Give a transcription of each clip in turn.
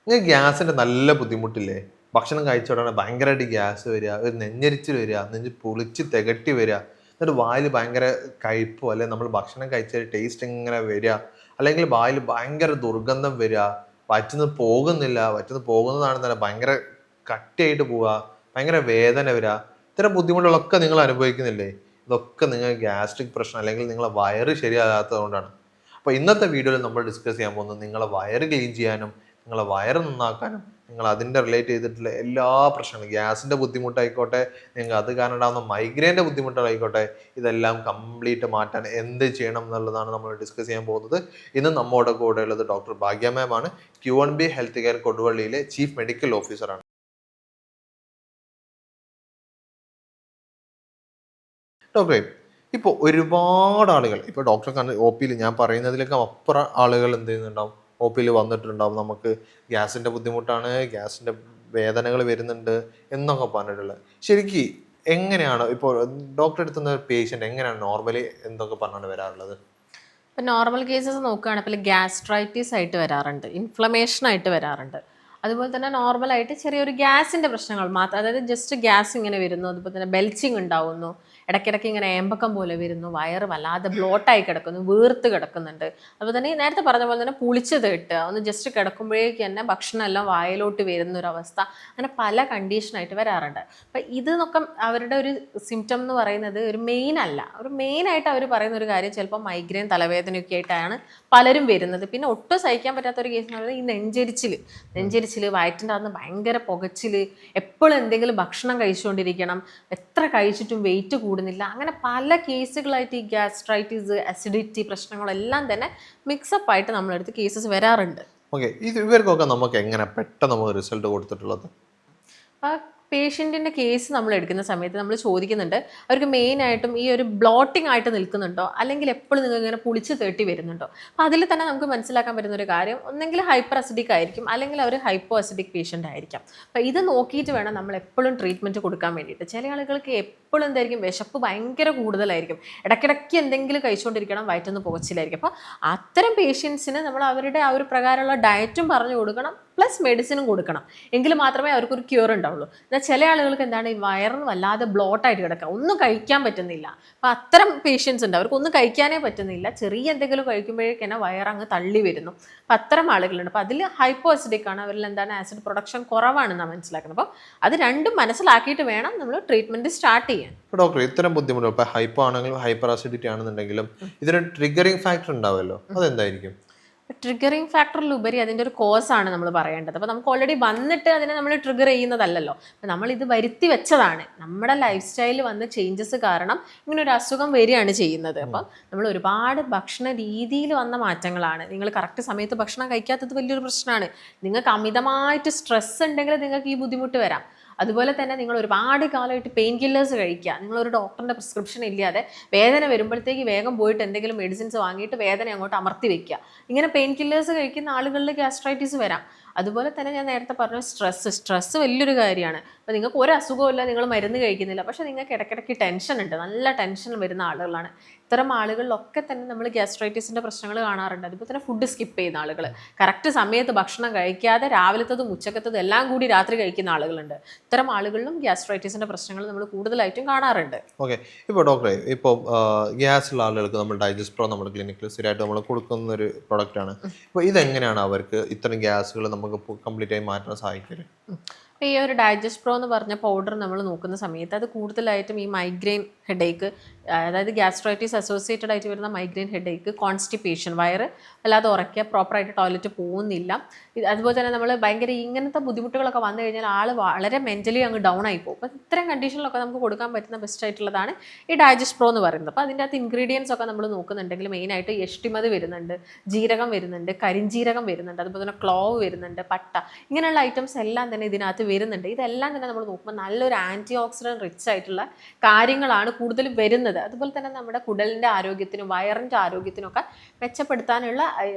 നിങ്ങൾക്ക് ഗ്യാസിന്റെ നല്ല ബുദ്ധിമുട്ടില്ലേ? ഭക്ഷണം കഴിച്ച ഉടനെ ഭയങ്കരമായിട്ട് ഗ്യാസ് വരിക, ഒരു നെഞ്ഞെരിച്ചിൽ വരിക, നെഞ്ച് പൊളിച്ച് തികട്ടി വരിക, എന്നിട്ട് വായിൽ ഭയങ്കര കയ്പ്പോ അല്ലെങ്കിൽ നമ്മൾ ഭക്ഷണം കഴിച്ച ടേസ്റ്റ് ഇങ്ങനെ വരിക, അല്ലെങ്കിൽ വായിൽ ഭയങ്കര ദുർഗന്ധം വരിക, വയറ്റിന്ന് പോകുന്നില്ല, വയറ്റിന്ന് പോകുന്നതാണെന്നല്ല ഭയങ്കര കട്ടിയായിട്ട് പോവുക, ഭയങ്കര വേദന വരിക, ഇത്തരം ബുദ്ധിമുട്ടുകളൊക്കെ നിങ്ങൾ അനുഭവിക്കുന്നില്ലേ? ഇതൊക്കെ നിങ്ങൾ ഗ്യാസ്ട്രിക് പ്രശ്നം അല്ലെങ്കിൽ നിങ്ങളെ വയറ് ശരിയാകാത്തത് കൊണ്ടാണ്. അപ്പോൾ ഇന്നത്തെ വീഡിയോയിൽ നമ്മൾ ഡിസ്കസ് ചെയ്യാൻ പോകുന്നത് നിങ്ങളെ വയറ് ക്ലീൻ ചെയ്യാനും നിങ്ങളെ വയറ് നന്നാക്കാനും നിങ്ങൾ അതിൻ്റെ റിലേറ്റ് ചെയ്തിട്ടുള്ള എല്ലാ പ്രശ്നങ്ങളും ഗ്യാസിൻ്റെ ബുദ്ധിമുട്ടായിക്കോട്ടെ, നിങ്ങൾക്ക് അത് കാരണം ഉണ്ടാകുന്ന മൈഗ്രെയിൻ്റെ ബുദ്ധിമുട്ടായിക്കോട്ടെ, ഇതെല്ലാം കംപ്ലീറ്റ് മാറ്റാൻ എന്ത് ചെയ്യണം എന്നുള്ളതാണ് നമ്മൾ ഡിസ്കസ് ചെയ്യാൻ പോകുന്നത്. ഇന്ന് നമ്മുടെ കൂടെ ഉള്ളത് ഡോക്ടർ ഭാഗ്യ മാം ആണ്. Q1B ഹെൽത്ത് കെയർ കൊടുവള്ളിയിലെ ചീഫ് മെഡിക്കൽ ഓഫീസറാണ്. ഡോക്ടറെ, ഇപ്പോൾ ഒരുപാട് ആളുകൾ ഇപ്പോൾ ഡോക്ടറെ കണ്ട് ഒ പിയിൽ ഞാൻ പറയുന്നതിലേക്ക് അപ്പുറം ആളുകൾ എന്ത് ചെയ്യുന്നുണ്ടാവും, ഒ പിയിൽ വന്നിട്ടുണ്ടാവും. നമുക്ക് ഗ്യാസിൻ്റെ ബുദ്ധിമുട്ടാണ്, ഗ്യാസിൻ്റെ വേദനകൾ വരുന്നുണ്ട് എന്നൊക്കെ പറഞ്ഞിട്ടുള്ളത്. ശരിക്ക് എങ്ങനെയാണ് ഇപ്പോൾ ഡോക്ടറെ എടുത്തുന്ന പേഷ്യൻ്റ് എങ്ങനെയാണ് നോർമലി എന്തൊക്കെ പറഞ്ഞാണ് വരാറുള്ളത്? ഇപ്പം നോർമൽ കേസസ് നോക്കുകയാണെങ്കിൽ ഗ്യാസ്ട്രൈറ്റിസ് ആയിട്ട് വരാറുണ്ട്, ഇൻഫ്ലമേഷൻ ആയിട്ട് വരാറുണ്ട്. അതുപോലെ തന്നെ നോർമലായിട്ട് ചെറിയൊരു ഗ്യാസിൻ്റെ പ്രശ്നങ്ങൾ മാത്രം, അതായത് ജസ്റ്റ് ഗ്യാസ് ഇങ്ങനെ വരുന്നു, അതുപോലെ തന്നെ ബെൽച്ചിങ് ഉണ്ടാവുന്നു, ഇടയ്ക്കിടയ്ക്ക് ഇങ്ങനെ ഏമ്പക്കം പോലെ വരുന്നു, വയറ് വല്ലാതെ ബ്ലോട്ടായി കിടക്കുന്നു, വീർത്ത് കിടക്കുന്നുണ്ട്. അതുപോലെ തന്നെ നേരത്തെ പറഞ്ഞ പോലെ തന്നെ പുളിച്ച് തേട്ടുക, ഒന്ന് ജസ്റ്റ് കിടക്കുമ്പോഴേക്ക് തന്നെ ഭക്ഷണം എല്ലാം വായിലോട്ട് വരുന്നൊരവസ്ഥ, അങ്ങനെ പല കണ്ടീഷനായിട്ട് വരാറുണ്ട്. അപ്പം ഇതെന്നൊക്കെ അവരുടെ ഒരു സിംറ്റം എന്ന് പറയുന്നത് ഒരു മെയിനായിട്ട് അവർ പറയുന്ന ഒരു കാര്യം ചിലപ്പോൾ മൈഗ്രെയിൻ തലവേദനയൊക്കെ ആയിട്ടാണ് പലരും വരുന്നത്. പിന്നെ ഒട്ടും സഹിക്കാൻ പറ്റാത്ത ഒരു കേസ് എന്ന് പറയുന്നത് ഈ നെഞ്ചരിച്ചിൽ വയറ്റിൻ്റെ അകത്ത് ഭയങ്കര പുകച്ചിൽ, എപ്പോഴും എന്തെങ്കിലും ഭക്ഷണം കഴിച്ചുകൊണ്ടിരിക്കണം, എത്ര കഴിച്ചിട്ടും വെയിറ്റ് കൂടുന്നില്ല, അങ്ങനെ പല കേസുകളായിട്ട് ഈ ഗ്യാസ്ട്രൈറ്റിസ്, അസിഡിറ്റി പ്രശ്നങ്ങളെല്ലാം തന്നെ മിക്സപ്പ് ആയിട്ട് നമ്മളെടുത്ത് കേസസ് വരാറുണ്ട്. ഓക്കെ, ഇവർക്കൊക്കെ നമുക്ക് എങ്ങനെ പെട്ടെന്ന് നമുക്ക് റിസൾട്ട് കൊടുത്തിട്ടുള്ളത്? അപ്പോൾ പേഷ്യൻറ്റിൻ്റെ കേസ് നമ്മൾ എടുക്കുന്ന സമയത്ത് നമ്മൾ ചോദിക്കുന്നുണ്ട് അവർക്ക് മെയിനായിട്ടും ഈ ഒരു ബ്ലോട്ടിംഗ് ആയിട്ട് നിൽക്കുന്നുണ്ടോ, അല്ലെങ്കിൽ എപ്പോഴും നിങ്ങൾ ഇങ്ങനെ പുളിച്ച് തേട്ടി വരുന്നുണ്ടോ. അപ്പോൾ അതിൽ തന്നെ നമുക്ക് മനസ്സിലാക്കാൻ പറ്റുന്ന ഒരു കാര്യം, ഒന്നെങ്കിൽ ഹൈപ്പർ അസിഡിക് ആയിരിക്കും, അല്ലെങ്കിൽ അവർ ഹൈപ്പോ അസിഡിക് പേഷ്യൻ്റ് ആയിരിക്കാം. അപ്പോൾ ഇത് നോക്കിയിട്ട് വേണം നമ്മൾ എപ്പോഴും ട്രീറ്റ്മെൻറ്റ് കൊടുക്കാൻ വേണ്ടിയിട്ട്. ചില ആളുകൾക്ക് എപ്പോഴും എന്തായിരിക്കും, വിശപ്പ് ഭയങ്കര കൂടുതലായിരിക്കും, ഇടയ്ക്കിടയ്ക്ക് എന്തെങ്കിലും കഴിച്ചുകൊണ്ടിരിക്കണം, വയറ്റുന്ന പുകച്ചിലായിരിക്കും. അപ്പോൾ അത്തരം പേഷ്യൻസിന് നമ്മൾ അവരുടെ ആ ഒരു പ്രകാരമുള്ള ഡയറ്റും പറഞ്ഞു കൊടുക്കണം, പ്ലസ് മെഡിസിനും കൊടുക്കണം, എങ്കിൽ മാത്രമേ അവർക്കൊരു ക്യൂർ ഉണ്ടാവുള്ളൂ. എന്നാൽ ചില ആളുകൾക്ക് എന്താണ്, ഈ വയറിന് വല്ലാതെ ബ്ലോട്ടായിട്ട് കിടക്കുക, ഒന്നും കഴിക്കാൻ പറ്റുന്നില്ല. അപ്പോൾ അത്തരം പേഷ്യൻസ് ഉണ്ട്, അവർക്കൊന്നും കഴിക്കാനേ പറ്റുന്നില്ല, ചെറിയ എന്തെങ്കിലും കഴിക്കുമ്പോഴേക്ക് തന്നെ വയറങ്ങ് തള്ളി വരുന്നു. അപ്പം അത്തരം ആളുകളുണ്ട്. അപ്പോൾ അതിൽ ഹൈപ്പോ അസിഡിക് ആണ്, അവരിൽ എന്താണ് ആസിഡ് പ്രൊഡക്ഷൻ കുറവാണെന്നാണ് മനസ്സിലാക്കുന്നത്. അപ്പോൾ അത് രണ്ടും മനസ്സിലാക്കിയിട്ട് വേണം നമ്മൾ ട്രീറ്റ്മെൻറ്റ് സ്റ്റാർട്ട് ചെയ്യാൻ. ഡോക്ടർ, ഇത്തരം ബുദ്ധിമുട്ടുകൾ ഇപ്പോൾ ഹൈപ്പോ ആണെങ്കിലും ഹൈപ്പർ അസിഡിറ്റി ആണെന്നുണ്ടെങ്കിലും ഇതിന് ട്രിഗറിങ് ഫാക്ടർ ഉണ്ടാവുമല്ലോ, അതെന്തായിരിക്കും? ട്രിഗറിങ് ഫാക്ടറിലുപരി അതിൻ്റെ ഒരു കോസാണ് നമ്മൾ പറയേണ്ടത്. അപ്പോൾ നമുക്ക് ഓൾറെഡി വന്നിട്ട് അതിനെ നമ്മൾ ട്രിഗർ ചെയ്യുന്നതല്ലല്ലോ, അപ്പോൾ നമ്മളിത് വരുത്തി വെച്ചതാണ്, നമ്മുടെ ലൈഫ് സ്റ്റൈലിൽ വന്ന ചേഞ്ചസ് കാരണം ഇങ്ങനെ ഒരു അസുഖം വരികയാണ് ചെയ്യുന്നത്. അപ്പം നമ്മൾ ഒരുപാട് ഭക്ഷണ രീതിയിൽ വന്ന മാറ്റങ്ങളാണ്. നിങ്ങൾ കറക്റ്റ് സമയത്ത് ഭക്ഷണം കഴിക്കാത്തത് വലിയൊരു പ്രശ്നമാണ്. നിങ്ങൾക്ക് അമിതമായിട്ട് സ്ട്രെസ് ഉണ്ടെങ്കിൽ നിങ്ങൾക്ക് ഈ ബുദ്ധിമുട്ട് വരാം. അതുപോലെ തന്നെ നിങ്ങൾ ഒരുപാട് കാലമായിട്ട് പെയിൻ കില്ലേഴ്സ് കഴിക്കുക, നിങ്ങളൊരു ഡോക്ടറിൻ്റെ പ്രിസ്ക്രിപ്ഷൻ ഇല്ലാതെ വേദന വരുമ്പോഴത്തേക്ക് വേഗം പോയിട്ട് എന്തെങ്കിലും മെഡിസിൻസ് വാങ്ങിയിട്ട് വേദന അങ്ങോട്ട് അമർത്തി വെക്കുക, ഇങ്ങനെ പെയിൻ കില്ലേഴ്സ് കഴിക്കുന്ന ആളുകളിൽ ഗ്യാസ്ട്രൈറ്റിസ് വരാം. അതുപോലെ തന്നെ ഞാൻ നേരത്തെ പറഞ്ഞ സ്ട്രെസ്സ് വലിയൊരു കാര്യമാണ്. അപ്പോൾ നിങ്ങൾക്ക് ഒരു അസുഖമില്ല, നിങ്ങൾ മരുന്ന് കഴിക്കുന്നില്ല, പക്ഷേ നിങ്ങൾക്ക് ഇടയ്ക്കിടയ്ക്ക് ടെൻഷൻ ഉണ്ട്, നല്ല ടെൻഷൻ വരുന്ന ആളുകളാണ്. ഇത്തരം ആളുകളിലൊക്കെ തന്നെ നമ്മൾ ഗ്യാസ്ട്രൈറ്റിസിൻ്റെ പ്രശ്നങ്ങൾ കാണാറുണ്ട്. അതുപോലെ തന്നെ ഫുഡ് സ്കിപ്പ് ചെയ്യുന്ന ആളുകൾ, കറക്റ്റ് സമയത്ത് ഭക്ഷണം കഴിക്കാതെ രാവിലത്തതും ഉച്ചക്കത്തതും എല്ലാം കൂടി രാത്രി കഴിക്കുന്ന ആളുകളുണ്ട്. ഇത്തരം ആളുകളിലും ഗ്യാസ്ട്രൈറ്റിസിൻ്റെ പ്രശ്നങ്ങൾ നമ്മൾ കൂടുതലായിട്ടും കാണാറുണ്ട്. ഓക്കെ, ഇപ്പോൾ ഡോക്ടറെ, ഇപ്പോൾ ഗ്യാസ് ഉള്ള ആളുകൾക്ക് നമ്മൾ ഡൈജസ്റ്റ് പ്രോ നമ്മുടെ ക്ലിനിക്കിൽ സ്ഥിരമായിട്ട് നമ്മൾ കൊടുക്കുന്ന ഒരു പ്രൊഡക്റ്റാണ്. ഇപ്പോൾ ഇതെങ്ങനെയാണ് അവർക്ക് ഇത്തരം ഗ്യാസുകൾ നമുക്ക് കംപ്ലീറ്റ് ആയി മാറ്റാൻ സാധിക്കല്? അപ്പോൾ ഈ ഒരു ഡൈജസ്റ്റ് പ്രോ എന്ന് പറഞ്ഞ പൗഡർ നമ്മൾ നോക്കുന്ന സമയത്ത് അത് കൂടുതലായിട്ടും ഈ മൈഗ്രെയിൻ ഹെഡേക്ക്, അതായത് ഗ്യാസ്ട്രൈറ്റിസ് അസോസിയേറ്റഡ് ആയിട്ട് വരുന്ന മൈഗ്രെയിൻ ഹെഡേക്ക്, കോൺസ്റ്റിപ്പേഷൻ, വയറ് അല്ലാതെ ഉറക്കുക, പ്രോപ്പറായിട്ട് ടോയ്ലറ്റ് പോകുന്നില്ല, അതുപോലെ തന്നെ നമ്മൾ ഭയങ്കര ഇങ്ങനത്തെ ബുദ്ധിമുട്ടുകളൊക്കെ വന്നു കഴിഞ്ഞാൽ ആൾ വളരെ മെൻ്റലി അങ്ങ് ഡൗൺ ആയി പോകും. അപ്പോൾ ഇത്തരം കണ്ടീഷനിലൊക്കെ നമുക്ക് കൊടുക്കാൻ പറ്റുന്ന ബെസ്റ്റ് ആയിട്ടുള്ളതാണ് ഈ ഡൈജസ്റ്റ് പ്രോ എന്ന് പറയുന്നത്. അപ്പോൾ അതിൻ്റെ അകത്ത് ഇൻഗ്രീഡിയൻസ് ഒക്കെ നമ്മൾ നോക്കുന്നുണ്ടെങ്കിൽ മെയിനായിട്ട് യഷ്ടിമത് വരുന്നുണ്ട്, ജീരകം വരുന്നുണ്ട്, കരിഞ്ജീരകം വരുന്നുണ്ട്, അതുപോലെ തന്നെ ക്ലോവ് വരുന്നുണ്ട്, പട്ട, ഇങ്ങനെയുള്ള ഐറ്റംസ് എല്ലാം തന്നെ ഇതിനകത്ത് വരുന്നുണ്ട്. ഇതെല്ലാം തന്നെ നമ്മൾ നോക്കുമ്പോൾ നല്ലൊരു ആൻറ്റി ഓക്സിഡൻറ്റ് റിച്ച് ആയിട്ടുള്ള കാര്യങ്ങളാണ് കൂടുതലും വരുന്നത്. അതുപോലെ തന്നെ നമ്മുടെ കുടലിൻ്റെ ആരോഗ്യത്തിനും വയറിൻ്റെ ആരോഗ്യത്തിനൊക്കെ മെച്ചപ്പെടുത്താനുള്ള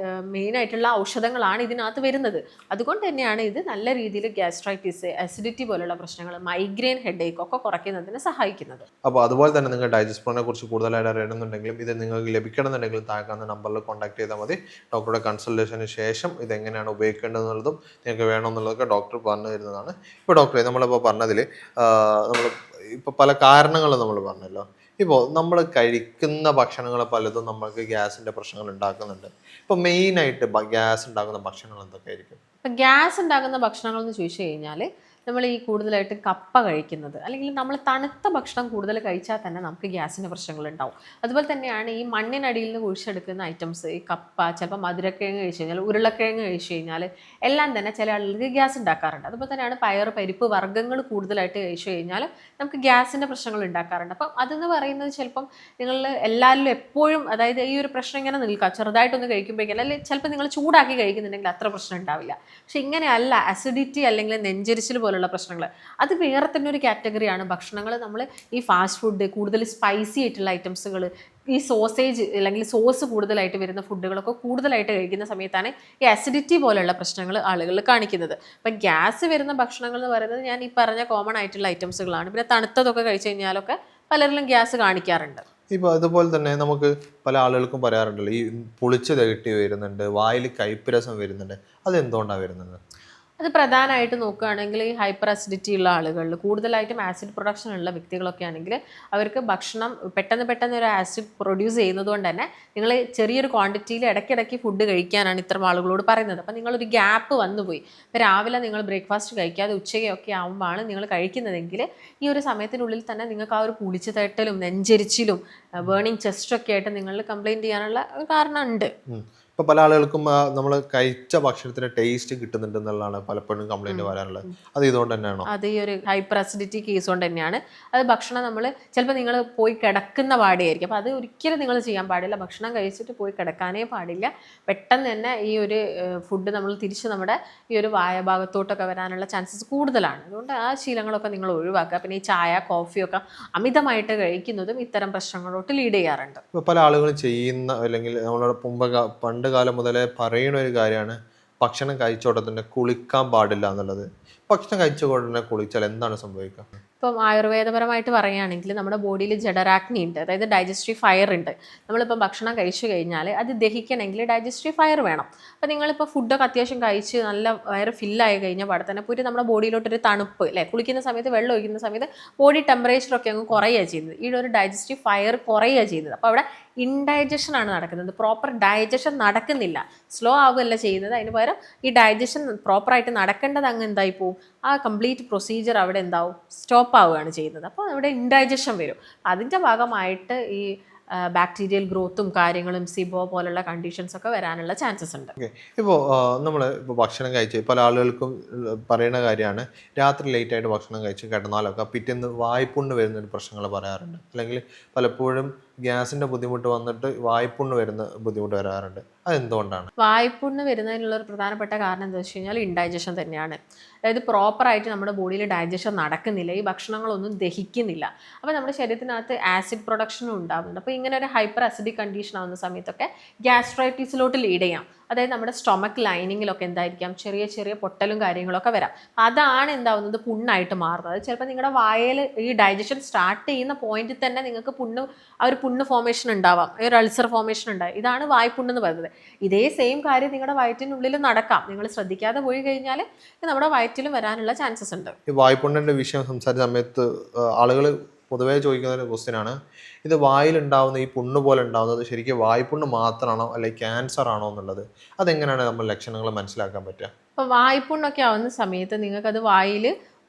മെയിനായിട്ടുള്ള ഔഷധങ്ങളാണ് ഇതിനകത്ത് വരുന്നത്. അതുകൊണ്ട് തന്നെയാണ് ഇത് നല്ല രീതിയിൽ ഗ്യാസ്ട്രൈറ്റിസ്, അസിഡിറ്റി പോലുള്ള പ്രശ്നങ്ങൾ, മൈഗ്രെയിൻ, ഹെഡേക്ക് ഒക്കെ കുറയ്ക്കുന്നതിന് സഹായിക്കുന്നത്. അപ്പോൾ അതുപോലെ തന്നെ നിങ്ങൾ ഡൈജസ്പ്രോനെ കുറിച്ച് കൂടുതലായിട്ട് അറിയണമെന്നുണ്ടെങ്കിലും ഇത് നിങ്ങൾക്ക് ലഭിക്കണമെന്നുണ്ടെങ്കിലും താഴെ നമ്പറിൽ കോൺടാക്ട് ചെയ്താൽ മതി. ഡോക്ടറുടെ കൺസൾട്ടേഷന് ശേഷം ഇതെങ്ങനെയാണ് ഉപയോഗിക്കേണ്ടതെന്നുള്ളതും നിങ്ങൾക്ക് വേണമെന്നുള്ളതൊക്കെ ഡോക്ടർ പറഞ്ഞു തരുന്നതാണ്. ഇപ്പോൾ ഡോക്ടറെ നമ്മളിപ്പോൾ പറഞ്ഞതിൽ നമ്മൾ ഇപ്പോൾ പല കാരണങ്ങളും നമ്മൾ പറഞ്ഞല്ലോ. ഇപ്പോൾ നമ്മൾ കഴിക്കുന്ന ഭക്ഷണങ്ങൾ പലതും നമ്മൾക്ക് ഗ്യാസിൻ്റെ പ്രശ്നങ്ങൾ ഉണ്ടാക്കുന്നുണ്ട്. ഇപ്പോൾ മെയിനായിട്ട് ഗ്യാസ് ഉണ്ടാക്കുന്ന ഭക്ഷണങ്ങൾ എന്തൊക്കെയായിരിക്കും? ഇപ്പം ഗ്യാസ് ഉണ്ടാകുന്ന ഭക്ഷണങ്ങൾ എന്ന് ചോദിച്ചു കഴിഞ്ഞാൽ നമ്മൾ ഈ കൂടുതലായിട്ട് കപ്പ കഴിക്കുന്നത്, അല്ലെങ്കിൽ നമ്മൾ തണുത്ത ഭക്ഷണം കൂടുതൽ കഴിച്ചാൽ തന്നെ നമുക്ക് ഗ്യാസിൻ്റെ പ്രശ്നങ്ങൾ ഉണ്ടാവും. അതുപോലെ തന്നെയാണ് ഈ മണ്ണിനടിയിൽ നിന്ന് കുഴിച്ചെടുക്കുന്ന ഐറ്റംസ്, ഈ കപ്പ, ചിലപ്പോൾ മധുരക്കിഴങ്ങ് കഴിച്ച് കഴിഞ്ഞാൽ, ഉരുളക്കിഴങ്ങ് കഴിച്ച് കഴിഞ്ഞാൽ എല്ലാം തന്നെ ചില ആളുകൾക്ക് ഗ്യാസ് ഉണ്ടാക്കാറുണ്ട്. അതുപോലെ തന്നെയാണ് പയർ, പരിപ്പ് വർഗ്ഗങ്ങൾ കൂടുതലായിട്ട് കഴിച്ചു കഴിഞ്ഞാൽ നമുക്ക് ഗ്യാസിൻ്റെ പ്രശ്നങ്ങൾ ഉണ്ടാക്കാറുണ്ട്. അപ്പം അതെന്ന് പറയുന്നത് ചിലപ്പം നിങ്ങൾ എല്ലാവരിലും എപ്പോഴും, അതായത് ഈ ഒരു പ്രശ്നം ഇങ്ങനെ നിൽക്കുക, ചെറുതായിട്ടൊന്ന് കഴിക്കുമ്പോഴേക്കും, അല്ലെങ്കിൽ ചിലപ്പോൾ നിങ്ങൾ ചൂടാക്കി കഴിക്കുന്നുണ്ടെങ്കിൽ അത്ര പ്രശ്നം ഉണ്ടാവില്ല. പക്ഷെ ഇങ്ങനെയല്ല, അസിഡിറ്റി അല്ലെങ്കിൽ നെഞ്ചരിച്ചിൽ പോലുള്ള പ്രശ്നങ്ങൾ അത് വേറെ തന്നെ ഒരു കാറ്റഗറിയാണ്. ഭക്ഷണങ്ങൾ നമ്മൾ ഈ ഫാസ്റ്റ് ഫുഡ്, കൂടുതൽ സ്പൈസി ആയിട്ടുള്ള ഐറ്റംസുകൾ, ഈ സോസേജ് അല്ലെങ്കിൽ സോസ് കൂടുതലായിട്ട് വരുന്ന ഫുഡുകളൊക്കെ കൂടുതലായിട്ട് കഴിക്കുന്ന സമയത്താണ് ഈ അസിഡിറ്റി പോലെയുള്ള പ്രശ്നങ്ങൾ ആളുകളിൽ കാണിക്കുന്നത്. അപ്പം ഗ്യാസ് വരുന്ന ഭക്ഷണങ്ങൾ എന്ന് പറയുന്നത് ഞാൻ ഈ പറഞ്ഞ കോമൺ ആയിട്ടുള്ള ഐറ്റംസുകളാണ്. പിന്നെ തണുത്തതൊക്കെ കഴിച്ചു കഴിഞ്ഞാലൊക്കെ പലരിലും ഗ്യാസ് കാണിക്കാറുണ്ട്. ഇപ്പോൾ അതുപോലെ തന്നെ നമുക്ക് പല ആളുകൾക്കും പറയാറുണ്ടല്ലോ, ഈ പുളിച്ച് തികട്ടി വരുന്നുണ്ട്, വായിൽ കയ്പ്പ് രസം വരുന്നുണ്ട്, അതെന്തുകൊണ്ടാണ് വരുന്നത്? അത് പ്രധാനമായിട്ട് നോക്കുകയാണെങ്കിൽ ഈ ഹൈപ്പർ അസിഡിറ്റി ഉള്ള ആളുകളിൽ, കൂടുതലായിട്ടും ആസിഡ് പ്രൊഡക്ഷൻ ഉള്ള വ്യക്തികളൊക്കെ ആണെങ്കിൽ അവർക്ക് ഭക്ഷണം പെട്ടെന്ന് ഒരു ആസിഡ് പ്രൊഡ്യൂസ് ചെയ്യുന്നത് കൊണ്ട് തന്നെ നിങ്ങൾ ചെറിയൊരു ക്വാണ്ടിറ്റിയിൽ ഇടയ്ക്കിടയ്ക്ക് ഫുഡ് കഴിക്കാനാണ് ഇത്തരം ആളുകളോട് പറയുന്നത്. അപ്പം നിങ്ങളൊരു ഗ്യാപ്പ് വന്നുപോയി. ഇപ്പോൾ രാവിലെ നിങ്ങൾ ബ്രേക്ക്ഫാസ്റ്റ് കഴിക്കാതെ ഉച്ചയൊക്കെ ആകുമ്പോഴാണ് നിങ്ങൾ കഴിക്കുന്നതെങ്കിൽ ഈ ഒരു സമയത്തിനുള്ളിൽ തന്നെ നിങ്ങൾക്ക് ആ ഒരു പുളിച്ച് തട്ടലും നെഞ്ചരിച്ചിലും ബേണിങ് ചെസ്റ്റൊക്കെ ആയിട്ട് നിങ്ങൾ കംപ്ലയിൻറ്റ് ചെയ്യാനുള്ള കാരണമുണ്ട്. ഇപ്പോൾ പല ആളുകൾക്കും നമ്മൾ കഴിച്ച ഭക്ഷണത്തിന് ടേസ്റ്റ് കിട്ടുന്നുണ്ട് എന്നുള്ളതാണ് പലപ്പോഴും കംപ്ലൈൻറ്റ് വരാനുള്ളത്. അത് ഇതുകൊണ്ട് തന്നെയാണോ? അത് ഈ ഒരു ഹൈപ്പർ അസിഡിറ്റി കേസ് കൊണ്ട് തന്നെയാണ്. അത് ഭക്ഷണം നമ്മൾ ചിലപ്പോൾ നിങ്ങൾ പോയി കിടക്കുന്ന പാടിയായിരിക്കും. അപ്പോൾ അത് ഒരിക്കലും നിങ്ങൾ ചെയ്യാൻ പാടില്ല. ഭക്ഷണം കഴിച്ചിട്ട് പോയി കിടക്കാനേ പാടില്ല. പെട്ടെന്ന് തന്നെ ഈ ഒരു ഫുഡ് നമ്മൾ തിരിച്ച് നമ്മുടെ ഈ ഒരു വായ ഭാഗത്തോട്ടൊക്കെ വരാനുള്ള ചാൻസസ് കൂടുതലാണ്. അതുകൊണ്ട് ആ ശീലങ്ങളൊക്കെ നിങ്ങൾ ഒഴിവാക്കുക. പിന്നെ ഈ ചായ, കോഫിയൊക്കെ അമിതമായിട്ട് കഴിക്കുന്നതും ഇത്തരം പ്രശ്നങ്ങളോട്ട് ലീഡ് ചെയ്യാറുണ്ട്. ഇപ്പോൾ പല ആളുകളും ചെയ്യുന്ന, അല്ലെങ്കിൽ നമ്മളോട് പണ്ട് കാലം മുതലേ പറയുന്ന ഒരു കാര്യമാണ് ഭക്ഷണം കഴിച്ചോടത്തന്നെ കുളിക്കാൻ പാടില്ല എന്നുള്ളത്. ഭക്ഷണം കഴിച്ച ഉടനെ കുളിച്ചാൽ എന്താണ് സംഭവിക്കുക? ഇപ്പം ആയുർവേദപരമായിട്ട് പറയുകയാണെങ്കിൽ നമ്മുടെ ബോഡിയിൽ ജഡരാഗ്നി ഉണ്ട്, അതായത് ഡൈജസ്റ്റീവ് ഫയർ ഉണ്ട്. നമ്മളിപ്പം ഭക്ഷണം കഴിച്ചു കഴിഞ്ഞാൽ അത് ദഹിക്കണമെങ്കിൽ ഡൈജസ്റ്റീവ് ഫയർ വേണം. അപ്പോൾ നിങ്ങളിപ്പോൾ ഫുഡൊക്കെ അത്യാവശ്യം കഴിച്ച് നല്ല വയറ് ഫില്ലായി കഴിഞ്ഞാൽ പാടെ തന്നെ പോയിട്ട് നമ്മുടെ ബോഡിയിലോട്ടൊരു തണുപ്പ്, അല്ലേ, കുളിക്കുന്ന സമയത്ത് വെള്ളം ഒഴിക്കുന്ന സമയത്ത് ബോഡി ടെമ്പറേച്ചറൊക്കെ അങ്ങ് കുറയുക ചെയ്യുന്നത്. ഈ ഒരു ഡൈജസ്റ്റീവ് ഫയർ കുറയുക ചെയ്യുന്നത്. അപ്പോൾ അവിടെ ഇൻഡൈജഷൻ ആണ് നടക്കുന്നത്. പ്രോപ്പർ ഡൈജഷൻ നടക്കുന്നില്ല, സ്ലോ ആവുകയല്ല ചെയ്യുന്നത്. അതിന് പകരം ഈ ഡൈജഷൻ പ്രോപ്പറായിട്ട് നടക്കേണ്ടത് അങ്ങ് എന്തായി പോവും, ആ കംപ്ലീറ്റ് പ്രൊസീജിയർ അവിടെ എന്താവും, സ്റ്റോപ്പ് ആവുകയാണ് ചെയ്യുന്നത്. അപ്പോൾ അവിടെ ഇൻഡൈജഷൻ വരും. അതിൻ്റെ ഭാഗമായിട്ട് ഈ ബാക്ടീരിയൽ ഗ്രോത്തും കാര്യങ്ങളും, സിബോ പോലുള്ള കണ്ടീഷൻസ് ഒക്കെ വരാനുള്ള ചാൻസസ് ഉണ്ട്. ഇപ്പോൾ നമ്മൾ ഇപ്പോൾ ഭക്ഷണം കഴിച്ച് പല ആളുകൾക്കും പറയുന്ന കാര്യമാണ്, രാത്രി ലേറ്റായിട്ട് ഭക്ഷണം കഴിച്ച് കിടന്നാലൊക്കെ പിറ്റേന്ന് വായ്പുണ്ണ് വരുന്നൊരു പ്രശ്നങ്ങൾ പറയാറുണ്ട്. അല്ലെങ്കിൽ പലപ്പോഴും ഗ്യാസിൻ്റെ ബുദ്ധിമുട്ട് വന്നിട്ട് വായ്പുണ്ണ് വരുന്ന ബുദ്ധിമുട്ട് വരാറുണ്ട്. അതെന്തുകൊണ്ടാണ്? വായ്പുണ്ണ് വരുന്നതിനുള്ള ഒരു പ്രധാനപ്പെട്ട കാരണം എന്താ വെച്ച് കഴിഞ്ഞാൽ ഇൻഡൈജഷൻ തന്നെയാണ്. അതായത് പ്രോപ്പറായിട്ട് നമ്മുടെ ബോഡിയിൽ ഡൈജഷൻ നടക്കുന്നില്ല, ഈ ഭക്ഷണങ്ങളൊന്നും ദഹിക്കുന്നില്ല. അപ്പോൾ നമ്മുടെ ശരീരത്തിനകത്ത് ആസിഡ് പ്രൊഡക്ഷനും ഉണ്ടാകുന്നുണ്ട്. അപ്പോൾ ഇങ്ങനെ ഒരു ഹൈപ്പർ അസിഡിക് കണ്ടീഷൻ ആവുന്ന സമയത്തൊക്കെ ഗ്യാസ്ട്രൈറ്റിസിലോട്ട് ലീഡ് ചെയ്യാം. അതായത് നമ്മുടെ സ്റ്റൊമക്ക് ലൈനിങ്ങിലൊക്കെ എന്തായിരിക്കാം, ചെറിയ ചെറിയ പൊട്ടലും കാര്യങ്ങളൊക്കെ വരാം. അതാണ് എന്താവുന്നത്, പുണ്ണായിട്ട് മാറുന്നത്. ചിലപ്പോൾ നിങ്ങളുടെ വായയിൽ ഈ ഡൈജഷൻ സ്റ്റാർട്ട് ചെയ്യുന്ന പോയിന്റിൽ തന്നെ നിങ്ങൾക്ക് ആ ഒരു പുണ്ണ് ഫോർമേഷൻ ഉണ്ടാവാം, ഒരു അൾസർ ഫോർമേഷൻ ഉണ്ടാവും. ഇതാണ് വായ്പുണ്ണെന്ന് പറയുന്നത്. ഇതേ സെയിം കാര്യം നിങ്ങളുടെ വയറ്റിനുള്ളിൽ നടക്കാം. നിങ്ങൾ ശ്രദ്ധിക്കാതെ പോയി കഴിഞ്ഞാൽ നമ്മുടെ വയറ്റിലും വരാനുള്ള ചാൻസസ് ഉണ്ട്. ഈ വായ്പുണ്ണിൻ്റെ വിഷയം സംസാരിച്ച സമയത്ത് ആളുകൾ പൊതുവേ ചോദിക്കുന്ന ഒരു ക്വസ്റ്റ്യൻ ആണ്, ഇത് വായിലുണ്ടാവുന്ന ഈ പുണ്ണ് പോലെ ഉണ്ടാവുന്നത് ശരിക്കും വായ്പുണ്ണ് മാത്രമാണോ അല്ലെങ്കിൽ ക്യാൻസർ ആണോ എന്നുള്ളത്. അതെങ്ങനെയാണ് നമ്മൾ ലക്ഷണങ്ങൾ മനസ്സിലാക്കാൻ പറ്റുക? അപ്പോൾ വായ്പുണ്ണൊക്കെ ആവുന്ന സമയത്ത് നിങ്ങൾക്കത് വായിൽ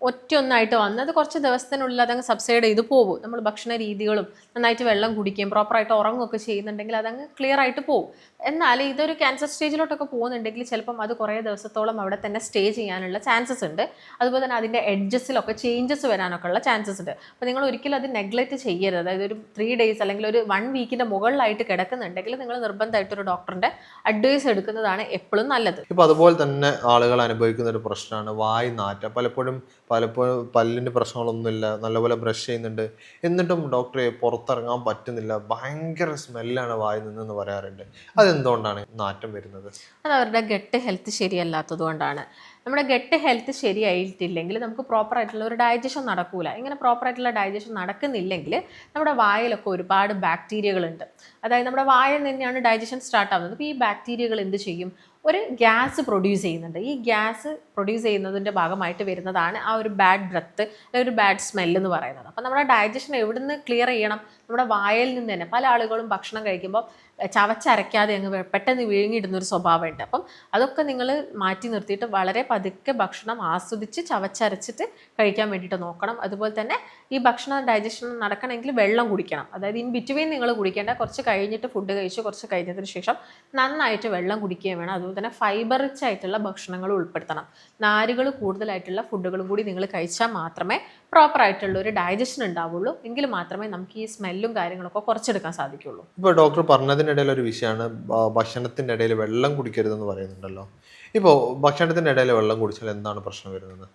ഒറ്റയൊന്നായിട്ട് വന്ന് അത് കുറച്ച് ദിവസത്തിനുള്ളിൽ അതങ്ങ് സബ്സൈഡ് ചെയ്ത് പോകും. നമ്മൾ ഭക്ഷണ രീതികളും നന്നായിട്ട് വെള്ളം കുടിക്കുകയും പ്രോപ്പറായിട്ട് ഉറങ്ങുകയൊക്കെ ചെയ്യുന്നുണ്ടെങ്കിൽ അതങ്ങ് ക്ലിയർ ആയിട്ട് പോകും. എന്നാൽ ഇതൊരു ക്യാൻസർ സ്റ്റേജിലോട്ടൊക്കെ പോകുന്നുണ്ടെങ്കിൽ ചിലപ്പം അത് കുറേ ദിവസത്തോളം അവിടെ തന്നെ സ്റ്റേ ചെയ്യാനുള്ള ചാൻസസ് ഉണ്ട്. അതുപോലെ തന്നെ അതിൻ്റെ എഡ്ജസിലൊക്കെ ചേഞ്ചസ് വരാനൊക്കെ ഉള്ള ചാൻസസ് ഉണ്ട്. അപ്പോൾ നിങ്ങൾ ഒരിക്കലും അത് നെഗ്ലക്റ്റ് ചെയ്യരുത്. അതായത് ഒരു 3 days അല്ലെങ്കിൽ ഒരു 1 വീക്കിൻ്റെ മുകളിലായിട്ട് കിടക്കുന്നുണ്ടെങ്കിൽ നിങ്ങൾ നിർബന്ധമായിട്ട് ഒരു ഡോക്ടറിൻ്റെ അഡ്വൈസ് എടുക്കുന്നതാണ് എപ്പോഴും നല്ലത്. ഇപ്പോൾ അതുപോലെ തന്നെ ആളുകൾ അനുഭവിക്കുന്ന ഒരു പ്രശ്നമാണ് വായ് നാറ്റം. പലപ്പോഴും പല്ലിൻ്റെ പ്രശ്നങ്ങളൊന്നുമില്ല, നല്ലപോലെ ബ്രഷ് ചെയ്യുന്നുണ്ട്, എന്നിട്ടും ഡോക്ടറെ പുറത്തിറങ്ങാൻ പറ്റുന്നില്ല, ഭയങ്കര സ്മെല്ലാണ് വായിൽ നിന്നെന്ന് പറയാറുണ്ട്. അതെന്തുകൊണ്ടാണ് നാറ്റം വരുന്നത്? അത് അവരുടെ ഗട്ട് ഹെൽത്ത് ശരിയല്ലാത്തത് കൊണ്ടാണ്. നമ്മുടെ ഗട്ട് ഹെൽത്ത് ശരിയായിട്ടില്ലെങ്കിൽ നമുക്ക് പ്രോപ്പറായിട്ടുള്ള ഒരു ഡൈജഷൻ നടക്കൂല. ഇങ്ങനെ പ്രോപ്പറായിട്ടുള്ള ഡൈജഷൻ നടക്കുന്നില്ലെങ്കിൽ നമ്മുടെ വായിലൊക്കെ ഒരുപാട് ബാക്ടീരിയകളുണ്ട്. അതായത് നമ്മുടെ വായിൽ തന്നെയാണ് ഡൈജഷൻ സ്റ്റാർട്ട് ആവുന്നത്. അപ്പോൾ ഈ ബാക്ടീരിയകൾ എന്ത് ചെയ്യും? ഒരു ഗ്യാസ് പ്രൊഡ്യൂസ് ചെയ്യുന്നുണ്ട്. ഈ ഗ്യാസ് പ്രൊഡ്യൂസ് ചെയ്യുന്നതിൻ്റെ ഭാഗമായിട്ട് വരുന്നതാണ് ആ ഒരു ബാഡ് ബ്രത്ത് അല്ലെങ്കിൽ ഒരു ബാഡ് സ്മെല്ല് എന്ന് പറയുന്നത്. അപ്പോൾ നമ്മുടെ ഡൈജഷൻ എവിടെ നിന്ന് ക്ലിയർ ചെയ്യണം? നമ്മുടെ വായിൽ നിന്ന് തന്നെ. പല ആളുകളും ഭക്ഷണം കഴിക്കുമ്പോൾ ചവച്ചരയ്ക്കാതെ അങ്ങ് പെട്ടെന്ന് വിഴുങ്ങിയിടുന്നൊരു സ്വഭാവമുണ്ട്. അപ്പം അതൊക്കെ നിങ്ങൾ മാറ്റി നിർത്തിയിട്ട് വളരെ പതുക്കെ ഭക്ഷണം ആസ്വദിച്ച് ചവച്ചരച്ചിട്ട് കഴിക്കാൻ വേണ്ടിയിട്ട് നോക്കണം. അതുപോലെ തന്നെ ഈ ഭക്ഷണ ഡൈജഷൻ നടക്കണമെങ്കിൽ വെള്ളം കുടിക്കണം. അതായത് ഇൻ ബിറ്റ്വീൻ നിങ്ങൾ കുടിക്കേണ്ട, കുറച്ച് കഴിഞ്ഞിട്ട് ഫുഡ് കഴിച്ച് കുറച്ച് കഴിഞ്ഞതിന് ശേഷം നന്നായിട്ട് വെള്ളം കുടിക്കുകയും വേണം. അതുപോലെ തന്നെ ഫൈബർ റിച്ച് ആയിട്ടുള്ള ഭക്ഷണങ്ങൾ ഉൾപ്പെടുത്തണം. നാരുകൾ കൂടുതലായിട്ടുള്ള ഫുഡുകളും കൂടി നിങ്ങൾ കഴിച്ചാൽ മാത്രമേ പ്രോപ്പറായിട്ടുള്ള ഒരു ഡൈജഷൻ ഉണ്ടാവുള്ളൂ. എങ്കിൽ മാത്രമേ നമുക്ക് ഈ സ്മെല്ലും കാര്യങ്ങളൊക്കെ കുറച്ചെടുക്കാൻ സാധിക്കുള്ളൂ. ഇപ്പോൾ ഡോക്ടർ പറഞ്ഞതിനിടയിൽ ഒരു വിഷയമാണ് ഭക്ഷണത്തിൻ്റെ ഇടയിൽ വെള്ളം കുടിക്കരുതെന്ന് പറയുന്നുണ്ടല്ലോ. ഇപ്പോൾ ഭക്ഷണത്തിൻ്റെ ഇടയിൽ വെള്ളം കുടിച്ചാൽ എന്താണ് പ്രശ്നം വരുന്നത്?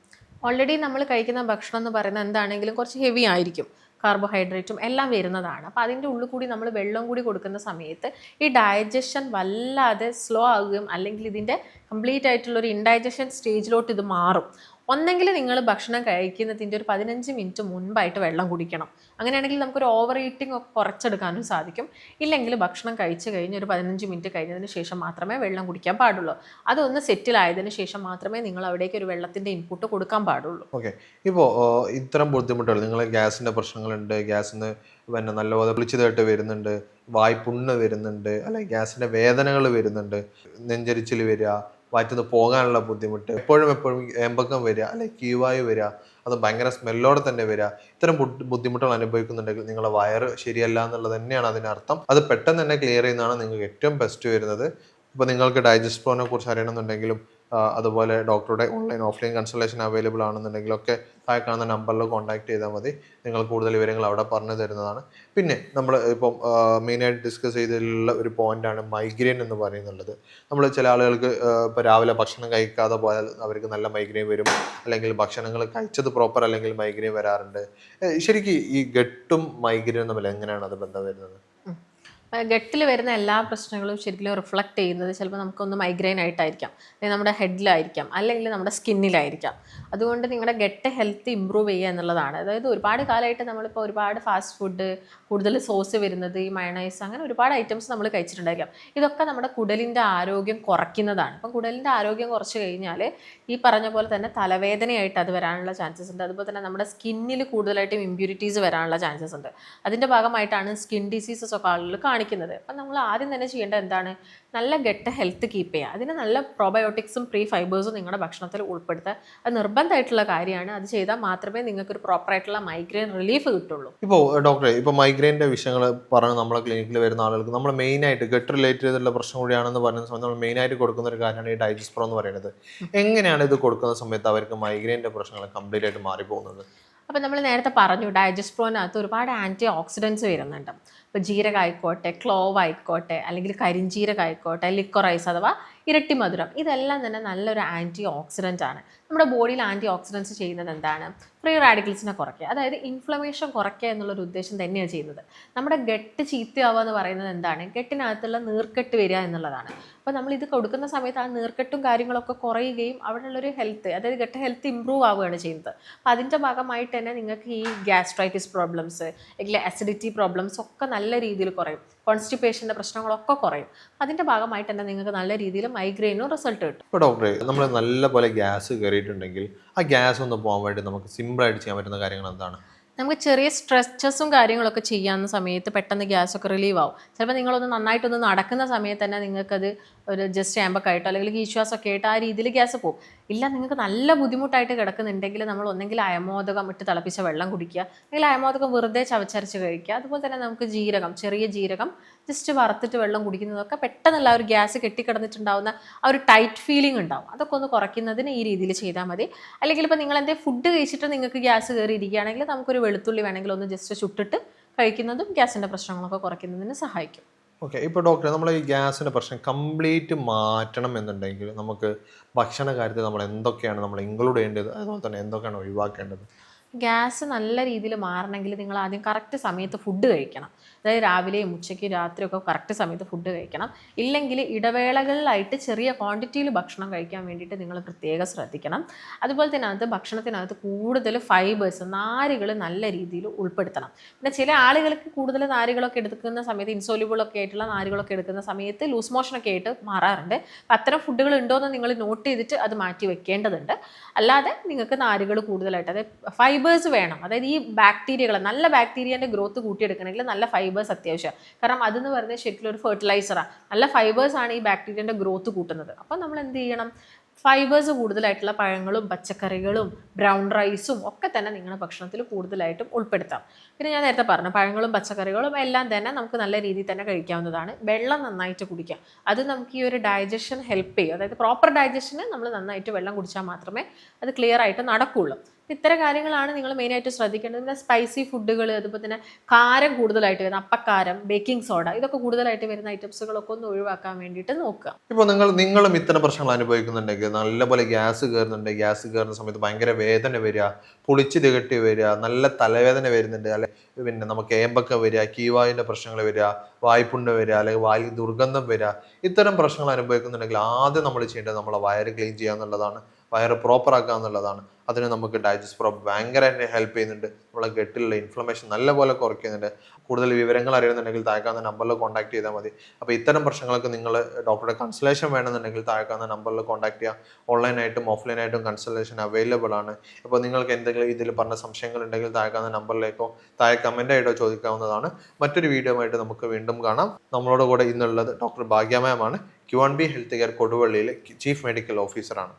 ഓൾറെഡി നമ്മൾ കഴിക്കുന്ന ഭക്ഷണം എന്ന് പറയുന്നത് എന്താണെങ്കിലും കുറച്ച് ഹെവി ആയിരിക്കും. കാർബോഹൈഡ്രേറ്റും എല്ലാം വരുന്നതാണ്. അപ്പോൾ അതിൻ്റെ ഉള്ളിൽ കൂടി നമ്മൾ വെള്ളം കൂടി കൊടുക്കുന്ന സമയത്ത് ഈ ഡൈജഷൻ വല്ലാതെ സ്ലോ ആവുകയും അല്ലെങ്കിൽ ഇതിൻ്റെ കംപ്ലീറ്റ് ആയിട്ടുള്ളൊരു ഇൻഡൈജഷൻ സ്റ്റേജിലോട്ട് ഇത് മാറും. ഒന്നെങ്കിൽ നിങ്ങൾ ഭക്ഷണം കഴിക്കുന്നതിൻ്റെ ഒരു 15 മിനിറ്റ് മുൻപായിട്ട് വെള്ളം കുടിക്കണം. അങ്ങനെയാണെങ്കിൽ നമുക്കൊരു ഓവർ ഈറ്റിംഗ് ഒക്കെ കുറച്ചെടുക്കാനും സാധിക്കും. ഇല്ലെങ്കിൽ ഭക്ഷണം കഴിച്ച് കഴിഞ്ഞ് ഒരു 15 മിനിറ്റ് കഴിഞ്ഞതിന് ശേഷം മാത്രമേ വെള്ളം കുടിക്കാൻ പാടുള്ളൂ. അതൊന്ന് സെറ്റിലായതിനു ശേഷം മാത്രമേ നിങ്ങൾ അവിടേക്ക് ഒരു വെള്ളത്തിൻ്റെ ഇൻപുട്ട് കൊടുക്കാൻ പാടുള്ളൂ. ഓക്കെ. ഇപ്പോൾ ഇത്തരം ബുദ്ധിമുട്ടുകൾ, നിങ്ങൾ ഗ്യാസിൻ്റെ പ്രശ്നങ്ങളുണ്ട്, ഗ്യാസിന് പിന്നെ നല്ലപോലെ വിളിച്ചതായിട്ട് വരുന്നുണ്ട്, വായ്പുണ്ണ് വരുന്നുണ്ട്, അല്ലെങ്കിൽ ഗ്യാസിൻ്റെ വേദനകൾ വരുന്നുണ്ട്, നെഞ്ചരിച്ചിൽ വരിക, വയറ്റുനിന്ന് പോകാനുള്ള ബുദ്ധിമുട്ട്, എപ്പോഴും ഏമ്പക്കം വരിക, അല്ലെങ്കിൽ കീവായി വരിക, അത് ഭയങ്കര സ്മെല്ലോടെ തന്നെ വരിക, ഇത്തരം ബുദ്ധിമുട്ടുകൾ അനുഭവിക്കുന്നുണ്ടെങ്കിൽ നിങ്ങളുടെ വയറ് ശരിയല്ല എന്നുള്ളത് തന്നെയാണ് അതിനർത്ഥം. അത് പെട്ടെന്ന് തന്നെ ക്ലിയർ ചെയ്യുന്നതാണ് നിങ്ങൾക്ക് ഏറ്റവും ബെസ്റ്റ് വരുന്നത്. ഇപ്പോൾ നിങ്ങൾക്ക് ഡൈജസ്പ്രോനെ കുറിച്ച് അറിയണമെന്നുണ്ടെങ്കിലും അതുപോലെ ഡോക്ടറുടെ ഓൺലൈൻ ഓഫ്ലൈൻ കൺസൾട്ടേഷൻ അവൈലബിൾ ആണെന്നുണ്ടെങ്കിലൊക്കെ താഴെ കാണുന്ന നമ്പറിൽ കോൺടാക്ട് ചെയ്താൽ മതി. നിങ്ങൾ കൂടുതൽ വിവരങ്ങൾ അവിടെ പറഞ്ഞു തരുന്നതാണ്. പിന്നെ നമ്മൾ ഇപ്പം മെയിനായിട്ട് ഡിസ്കസ് ചെയ്തിട്ടുള്ള ഒരു പോയിൻ്റാണ് മൈഗ്രെയിൻ എന്ന് പറയുന്നുള്ളത്. നമ്മൾ ചില ആളുകൾക്ക് ഇപ്പോൾ രാവിലെ ഭക്ഷണം കഴിക്കാതെ പോയാൽ അവർക്ക് നല്ല മൈഗ്രെയിൻ വരും, അല്ലെങ്കിൽ ഭക്ഷണങ്ങൾ കഴിച്ചത് പ്രോപ്പർ അല്ലെങ്കിൽ മൈഗ്രെയിൻ വരാറുണ്ട്. ശരിക്കും ഈ ഗട്ടും മൈഗ്രെയിനും തമ്മിൽ എങ്ങനെയാണ് അത് ബന്ധം വരുന്നത്? ഗട്ടിൽ വരുന്ന എല്ലാ പ്രശ്നങ്ങളും ശരിക്കും റിഫ്ലക്റ്റ് ചെയ്യുന്നത് ചിലപ്പോൾ നമുക്കൊന്ന് മൈഗ്രെയിൻ ആയിട്ടായിരിക്കാം, അല്ലെങ്കിൽ നമ്മുടെ ഹെഡിലായിരിക്കാം, അല്ലെങ്കിൽ നമ്മുടെ സ്കിന്നിലായിരിക്കാം. അതുകൊണ്ട് നിങ്ങളുടെ ഗട്ട് ഹെൽത്ത് ഇമ്പ്രൂവ് ചെയ്യുക എന്നുള്ളതാണ്. അതായത് ഒരുപാട് കാലമായിട്ട് നമ്മളിപ്പോൾ ഒരുപാട് ഫാസ്റ്റ് ഫുഡ്, കൂടുതൽ സോസ് വരുന്നത്, ഈ മയണൈസ്, അങ്ങനെ ഒരുപാട് ഐറ്റംസ് നമ്മൾ കഴിച്ചിട്ടുണ്ടായിരിക്കാം. ഇതൊക്കെ നമ്മുടെ കുടലിൻ്റെ ആരോഗ്യം കുറയ്ക്കുന്നതാണ്. അപ്പം കുടലിൻ്റെ ആരോഗ്യം കുറച്ച് കഴിഞ്ഞാൽ ഈ പറഞ്ഞ പോലെ തന്നെ തലവേദനയായിട്ട് അത് വരാനുള്ള ചാൻസസ് ഉണ്ട്. അതുപോലെ തന്നെ നമ്മുടെ സ്കിന്നിൽ കൂടുതലായിട്ടും ഇമ്പ്യൂരിറ്റീസ് വരാനുള്ള ചാൻസസ് ഉണ്ട്. അതിൻ്റെ ഭാഗമായിട്ടാണ് സ്കിൻ ഡിസീസസ് ഒക്കെ ആളുകൾ കാണിക്കുന്നത്. അപ്പം നമ്മൾ ആദ്യം തന്നെ ചെയ്യേണ്ടത് എന്താണ്? നല്ല ഗട്ട് ഹെൽത്ത് കീപ്പ് ചെയ്യുക. അതിന് നല്ല പ്രോബയോട്ടിക്സും പ്രീ ഫൈബേഴ്സും നിങ്ങളുടെ ഭക്ഷണത്തിൽ ഉൾപ്പെടുത്തുക. അത് നിർബന്ധമായിട്ടുള്ള കാര്യമാണ്. അത് ചെയ്താൽ മാത്രമേ നിങ്ങൾക്കൊരു പ്രോപ്പറായിട്ടുള്ള മൈഗ്രെയിൻ റിലീഫ് കിട്ടുള്ളൂ. ഇപ്പോൾ ഡോക്ടറെ, ഇപ്പോൾ മൈഗ്രെയിൻ്റെ വിഷയങ്ങൾ പറഞ്ഞ് നമ്മളെ ക്ലിനിക്കിൽ വരുന്ന ആളുകൾക്ക് നമ്മൾ മെയിനായിട്ട് ഗട്ട് റിലേറ്റ് ചെയ്തിട്ടുള്ള പ്രശ്നം കൂടിയാണെന്ന് പറയുന്ന സമയത്ത് നമ്മൾ മെയിനായിട്ട് കൊടുക്കുന്ന ഒരു കാര്യമാണ് ഈ ഡൈജസ്പ്രോ എന്ന് പറയുന്നത്. എങ്ങനെയാണ് ഇത് കൊടുക്കുന്ന സമയത്ത് അവർക്ക് മൈഗ്രെയിൻ്റെ പ്രശ്നങ്ങൾ കംപ്ലീറ്റ് ആയിട്ട് മാറിപ്പോകുന്നത്? അപ്പോൾ നമ്മൾ നേരത്തെ പറഞ്ഞു, ഡൈജസ്പ്രോനകത്ത് ഒരുപാട് ആൻറ്റി ഓക്സിഡൻസ് വരുന്നുണ്ട്. ഇപ്പോൾ ജീരകം ആയിക്കോട്ടെ, ക്ലോവ് ആയിക്കോട്ടെ, അല്ലെങ്കിൽ കരിഞ്ജീരകം ആയിക്കോട്ടെ, ലിക്കോറൈസ് അഥവാ ഇരട്ടി മധുരം, ഇതെല്ലാം തന്നെ നല്ലൊരു ആൻറ്റി ഓക്സിഡൻ്റ് ആണ്. നമ്മുടെ ബോഡിയിൽ ആൻറ്റി ഓക്സിഡൻസ് ചെയ്യുന്നത് എന്താണ്? ഫ്രീ റാഡിക്കൽസിനെ കുറയ്ക്കുക, അതായത് ഇൻഫ്ലമേഷൻ കുറയ്ക്കുക എന്നുള്ളൊരു ഉദ്ദേശം തന്നെയാണ് ചെയ്യുന്നത്. നമ്മുടെ ഗട്ട് ചീത്തയാവുക എന്ന് പറയുന്നത് എന്താണ്? ഗട്ടിനകത്തുള്ള നീർക്കെട്ട് വരിക എന്നുള്ളതാണ്. അപ്പോൾ നമ്മൾ ഇത് കൊടുക്കുന്ന സമയത്ത് ആ നീർക്കെട്ടും കാര്യങ്ങളൊക്കെ കുറയുകയും അവിടെയുള്ളൊരു ഹെൽത്ത്, അതായത് ഗട്ട് ഹെൽത്ത് ഇമ്പ്രൂവ് ആവുകയാണ് ചെയ്യുന്നത്. അപ്പോൾ അതിൻ്റെ ഭാഗമായിട്ട് തന്നെ നിങ്ങൾക്ക് ഈ ഗ്യാസ്ട്രൈറ്റിസ് പ്രോബ്ലംസ്, അല്ലെങ്കിൽ അസിഡിറ്റി പ്രോബ്ലംസ് ഒക്കെ നല്ല രീതിയിൽ കുറയും. കോൺസ്റ്റിപ്പേഷൻ്റെ പ്രശ്നങ്ങളൊക്കെ കുറയും. അതിൻ്റെ ഭാഗമായിട്ട് തന്നെ നിങ്ങൾക്ക് നല്ല രീതിയിൽ മൈഗ്രെയിനും റിസൾട്ട് കിട്ടും. ഇപ്പോൾ ഡോക്ടറെ, നമ്മൾ നല്ല പോലെ ഗ്യാസ് കയറിയിട്ടുണ്ടെങ്കിൽ ആ ഗ്യാസ് ഒന്ന് പോകാൻ വേണ്ടി നമുക്ക് സിമ്പിളായിട്ട് ചെയ്യാൻ പറ്റുന്ന കാര്യങ്ങൾ എന്താണ്? നമുക്ക് ചെറിയ സ്ട്രെച്ചസും കാര്യങ്ങളൊക്കെ ചെയ്യാവുന്ന സമയത്ത് പെട്ടെന്ന് ഗ്യാസൊക്കെ റിലീവ് ആവും. ചിലപ്പോൾ നിങ്ങളൊന്ന് നന്നായിട്ടൊന്ന് നടക്കുന്ന സമയത്ത് തന്നെ നിങ്ങൾക്കത് ഒരു ജസ്റ്റ് ആമ്പൊക്കെ ആയിട്ടോ അല്ലെങ്കിൽ ഈശ്വാസമൊക്കെ ആയിട്ട് ആ രീതിയിൽ ഗ്യാസ് പോകും. ഇല്ല നിങ്ങൾക്ക് നല്ല ബുദ്ധിമുട്ടായിട്ട് കിടക്കുന്നുണ്ടെങ്കിൽ നമ്മൾ ഒന്നെങ്കിൽ അയമോദകം ഇട്ട് തിളപ്പിച്ച വെള്ളം കുടിക്കുക, അല്ലെങ്കിൽ അയമോദകം വെറുതെ ചവച്ചരച്ച് കഴിക്കുക. അതുപോലെ തന്നെ നമുക്ക് ജീരകം, ചെറിയ ജീരകം ജസ്റ്റ് വറുത്തിട്ട് വെള്ളം കുടിക്കുന്നതൊക്കെ പെട്ടെന്നുള്ള ഒരു ഗ്യാസ് കെട്ടിക്കിടന്നിട്ടുണ്ടാവുന്ന ആ ഒരു ടൈറ്റ് ഫീലിംഗ് ഉണ്ടാവും. അതൊക്കെ ഒന്ന് കുറയ്ക്കുന്നതിന് ഈ രീതിയിൽ ചെയ്താൽ മതി. അല്ലെങ്കിൽ ഇപ്പോൾ നിങ്ങൾ എന്തെങ്കിലും ഫുഡ് കഴിച്ചിട്ട് നിങ്ങൾക്ക് ഗ്യാസ് കയറി ഇരിക്കുകയാണെങ്കിൽ നമുക്കൊരു വെളുത്തുള്ളി വേണമെങ്കിൽ ഒന്ന് ജസ്റ്റ് ചുട്ടിട്ട് കഴിക്കുന്നതും ഗ്യാസിൻ്റെ പ്രശ്നങ്ങളൊക്കെ കുറയ്ക്കുന്നതിന് സഹായിക്കും. ഓക്കെ, ഇപ്പോൾ ഡോക്ടറെ നമ്മൾ ഈ ഗ്യാസിൻ്റെ പ്രശ്നം കംപ്ലീറ്റ് മാറ്റണം എന്നുണ്ടെങ്കിൽ നമുക്ക് ഭക്ഷണ കാര്യത്തിൽ നമ്മൾ എന്തൊക്കെയാണ് നമ്മൾ ഇൻക്ലൂഡ് ചെയ്യേണ്ടത്, അതുപോലെ തന്നെ എന്തൊക്കെയാണ് ഒഴിവാക്കേണ്ടത്? ഗ്യാസ് നല്ല രീതിയിൽ മാറണമെങ്കിൽ നിങ്ങൾ ആദ്യം കറക്റ്റ് സമയത്ത് ഫുഡ് കഴിക്കണം. അതായത് രാവിലെയും ഉച്ചയ്ക്ക് രാത്രിയൊക്കെ കറക്റ്റ് സമയത്ത് ഫുഡ് കഴിക്കണം. ഇല്ലെങ്കിൽ ഇടവേളകളിലായിട്ട് ചെറിയ ക്വാണ്ടിറ്റിയിൽ ഭക്ഷണം കഴിക്കാൻ വേണ്ടിയിട്ട് നിങ്ങൾ പ്രത്യേകം ശ്രദ്ധിക്കണം. അതുപോലെ തന്നെ അത് ഭക്ഷണത്തിനകത്ത് കൂടുതൽ ഫൈബേഴ്സ്, നാരുകൾ നല്ല രീതിയിൽ ഉൾപ്പെടുത്തണം. പിന്നെ ചില ആളുകൾക്ക് കൂടുതൽ നാരുകളൊക്കെ എടുക്കുന്ന സമയത്ത്, ഇൻസോല്യൂബിളൊക്കെ ആയിട്ടുള്ള നാരുകളൊക്കെ എടുക്കുന്ന സമയത്ത് ലൂസ് മോഷനൊക്കെ ആയിട്ട് മാറാറുണ്ട്. അപ്പം അത്തരം ഫുഡുകൾ ഉണ്ടോ എന്ന് നിങ്ങൾ നോട്ട് ചെയ്തിട്ട് അത് മാറ്റി വെക്കേണ്ടതുണ്ട്. അല്ലാതെ നിങ്ങൾക്ക് നാരുകൾ കൂടുതലായിട്ട്, അതായത് ഫൈബേഴ്സ് വേണം. അതായത് ഈ ബാക്ടീരിയകൾ, നല്ല ബാക്ടീരിയൻ്റെ ഗ്രോത്ത് കൂട്ടിയെടുക്കണമെങ്കിൽ നല്ല ഫൈബേഴ്സ് അത്യാവശ്യമാണ്. കാരണം അതെന്ന് പറയുന്നത് ശരിക്കും ഒരു ഫെർട്ടിലൈസറാണ്. നല്ല ഫൈബേഴ്സാണ് ഈ ബാക്ടീരിയൻ്റെ ഗ്രോത്ത് കൂട്ടുന്നത്. അപ്പോൾ നമ്മൾ എന്ത് ചെയ്യണം? ഫൈബേഴ്സ് കൂടുതലായിട്ടുള്ള പഴങ്ങളും പച്ചക്കറികളും ബ്രൗൺ റൈസും ഒക്കെ തന്നെ നിങ്ങളുടെ ഭക്ഷണത്തിൽ കൂടുതലായിട്ടും ഉൾപ്പെടുത്താം. പിന്നെ ഞാൻ നേരത്തെ പറഞ്ഞു, പഴങ്ങളും പച്ചക്കറികളും എല്ലാം തന്നെ നമുക്ക് നല്ല രീതിയിൽ തന്നെ കഴിക്കാവുന്നതാണ്. വെള്ളം നന്നായിട്ട് കുടിക്കാം. അത് നമുക്ക് ഈ ഒരു ഡൈജഷൻ ഹെൽപ്പ് ചെയ്യും. അതായത് പ്രോപ്പർ ഡൈജഷന് നമ്മൾ നന്നായിട്ട് വെള്ളം കുടിച്ചാൽ മാത്രമേ അത് ക്ലിയർ ആയിട്ട് നടക്കുകയുള്ളൂ. ഇത്തരം കാര്യങ്ങളാണ് നിങ്ങൾ മെയിനായിട്ട് ശ്രദ്ധിക്കേണ്ടത്. പിന്നെ സ്പൈസി ഫുഡുകൾ, അതുപോലെ തന്നെ കാരം കൂടുതലായിട്ട് വരുന്ന അപ്പക്കാരം, ബേക്കിംഗ് സോഡ, ഇതൊക്കെ കൂടുതലായിട്ട് വരുന്ന ഐറ്റംസുകളൊക്കെ ഒന്ന് ഒഴിവാക്കാൻ വേണ്ടിയിട്ട് നോക്കുക. ഇപ്പോൾ നിങ്ങളും ഇത്തരം പ്രശ്നങ്ങൾ അനുഭവിക്കുന്നുണ്ടെങ്കിൽ, നല്ലപോലെ ഗ്യാസ് കയറുന്നുണ്ട്, ഗ്യാസ് കയറുന്ന സമയത്ത് ഭയങ്കര വേദന വരിക, പൊളിച്ച് തികട്ടി വരിക, നല്ല തലവേദന വരുന്നുണ്ട്, അല്ലെ പിന്നെ നമുക്ക് ഏമ്പൊക്കെ വരിക, കീവായിൻ്റെ പ്രശ്നങ്ങൾ വരിക, വായ്പുണ്ണ് വരിക, അല്ലെങ്കിൽ വായിൽ ദുർഗന്ധം വരിക, ഇത്തരം പ്രശ്നങ്ങൾ അനുഭവിക്കുന്നുണ്ടെങ്കിൽ ആദ്യം നമ്മൾ ചെയ്യേണ്ടത് നമ്മളെ വയറ് ക്ലീൻ ചെയ്യുക എന്നുള്ളതാണ്. വയറ് പ്രോപ്പർ ആക്കുക എന്നുള്ളതാണ്. അതിന് നമുക്ക് ഡൈജസ്റ്റ് പ്രോപ്പ് ഭയങ്കര ഹെൽപ്പ് ചെയ്യുന്നുണ്ട്. നമ്മളെ ഗട്ടിലുള്ള ഇൻഫ്ലമേഷൻ നല്ലപോലെ കുറയ്ക്കുന്നുണ്ട്. കൂടുതൽ വിവരങ്ങൾ അറിയുന്നുണ്ടെങ്കിൽ താഴെക്കാവുന്ന നമ്പറിൽ കോൺടാക്ട് ചെയ്താൽ മതി. അപ്പോൾ ഇത്തരം പ്രശ്നങ്ങൾക്ക് നിങ്ങൾ ഡോക്ടറുടെ കൺസൾട്ടേഷൻ വേണമെന്നുണ്ടെങ്കിൽ താഴെക്കാവുന്ന നമ്പറിൽ കോൺടാക്ട് ചെയ്യുക. ഓൺലൈനായിട്ടും ഓഫ്ലൈനായിട്ടും കൺസൾട്ടേഷൻ അവൈലബിൾ ആണ്. ഇപ്പോൾ നിങ്ങൾക്ക് എന്തെങ്കിലും ഇതിൽ പറഞ്ഞ സംശയങ്ങൾ ഉണ്ടെങ്കിൽ താഴെക്കാവുന്ന നമ്പറിലേക്കോ താഴെ കമൻ്റായിട്ടോ ചോദിക്കാവുന്നതാണ്. മറ്റൊരു വീഡിയോ ആയിട്ട് നമുക്ക് വീണ്ടും കാണാം. നമ്മളോട് കൂടെ ഇന്നുള്ളത് ഡോക്ടർ ഭാഗ്യമയമാണ്. Q&B ഹെൽത്ത് കെയർ കൊടുവള്ളിയിലെ ചീഫ് മെഡിക്കൽ ഓഫീസറാണ്.